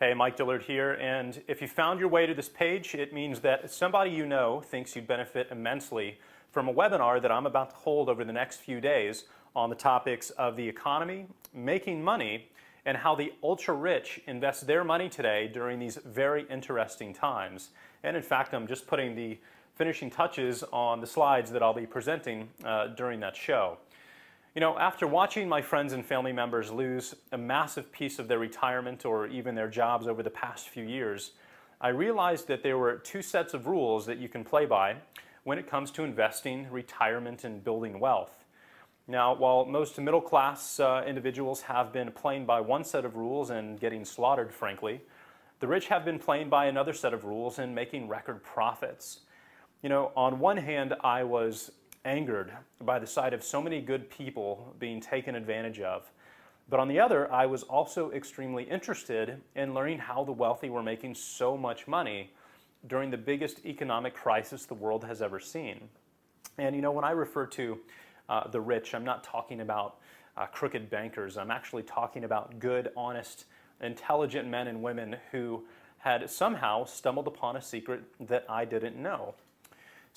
Hey, Mike Dillard here, and if you found your way to this page, it means that somebody you know thinks you'd benefit immensely from a webinar that I'm about to hold over the next few days on the topics of the economy, making money, and how the ultra-rich invest their money today during these very interesting times. And in fact, I'm just putting the finishing touches on the slides that I'll be presenting during that show. You know, after watching my friends and family members lose a massive piece of their retirement or even their jobs over the past few years, I realized that there were two sets of rules that you can play by when it comes to investing, retirement, and building wealth. Now, while most middle-class individuals have been playing by one set of rules and getting slaughtered, frankly, the rich have been playing by another set of rules and making record profits. You know, on one hand, I was angered by the sight of so many good people being taken advantage of. But on the other, I was also extremely interested in learning how the wealthy were making so much money during the biggest economic crisis the world has ever seen. And you know, when I refer to the rich, I'm not talking about crooked bankers. I'm actually talking about good, honest, intelligent men and women who had somehow stumbled upon a secret that I didn't know.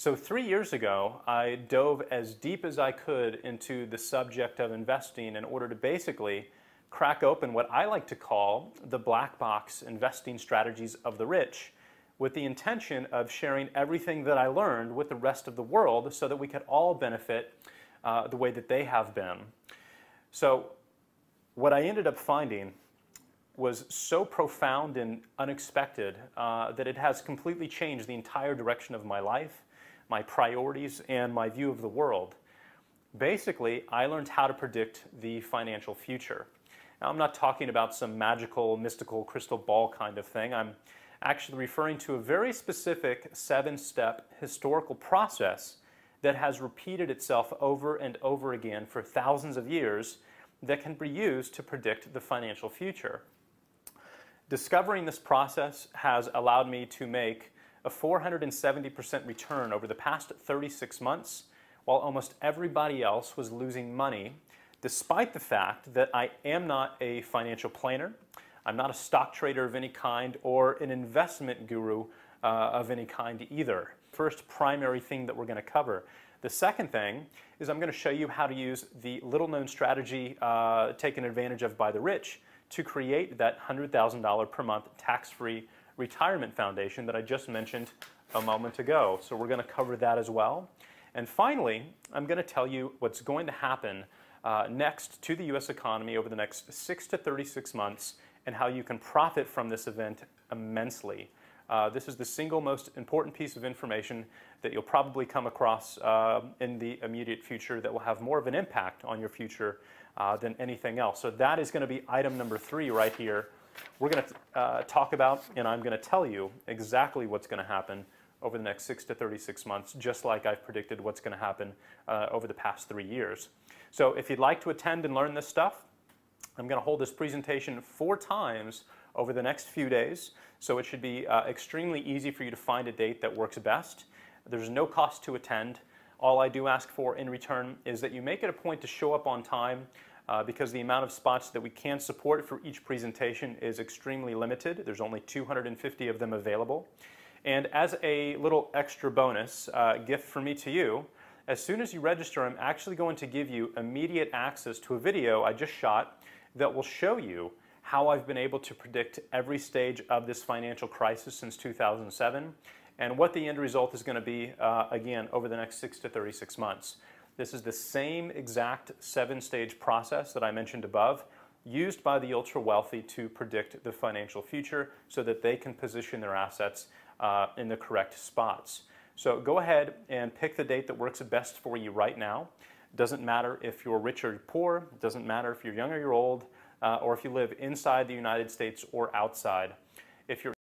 So 3 years ago, I dove as deep as I could into the subject of investing in order to basically crack open what I like to call the black box investing strategies of the rich, with the intention of sharing everything that I learned with the rest of the world so that we could all benefit the way that they have been. So what I ended up finding was so profound and unexpected that it has completely changed the entire direction of my life, my priorities, and my view of the world. Basically, I learned how to predict the financial future. Now, I'm not talking about some magical, mystical crystal ball kind of thing. I'm actually referring to a very specific 7-step historical process that has repeated itself over and over again for thousands of years that can be used to predict the financial future. Discovering this process has allowed me to make a 470% return over the past 36 months, while almost everybody else was losing money, despite the fact that I am not a financial planner, I'm not a stock trader of any kind, or an investment guru of any kind either. First primary thing that we're going to cover. The second thing is I'm going to show you how to use the little-known strategy taken advantage of by the rich to create that $100,000 per month tax-free retirement foundation that I just mentioned a moment ago. So we're going to cover that as well. And finally, I'm going to tell you what's going to happen next to the U.S. economy over the next 6 to 36 months and how you can profit from this event immensely. This is the single most important piece of information that you'll probably come across in the immediate future that will have more of an impact on your future than anything else. So that is going to be item number 3 right here. We're going to talk about, and I'm going to tell you exactly what's going to happen over the next 6 to 36 months, just like I've predicted what's going to happen over the past 3 years. So if you'd like to attend and learn this stuff, I'm going to hold this presentation 4 times over the next few days, so it should be extremely easy for you to find a date that works best. There's no cost to attend. All I do ask for in return is that you make it a point to show up on time, because the amount of spots that we can support for each presentation is extremely limited. There's only 250 of them available. And as a little extra bonus gift from me to you, as soon as you register, I'm actually going to give you immediate access to a video I just shot that will show you how I've been able to predict every stage of this financial crisis since 2007 and what the end result is going to be, again, over the next 6 to 36 months. This is the same exact 7-stage process that I mentioned above, used by the ultra-wealthy to predict the financial future so that they can position their assets in the correct spots. So go ahead and pick the date that works best for you right now. Doesn't matter if you're rich or poor, doesn't matter if you're young or you're old, or if you live inside the United States or outside. If you're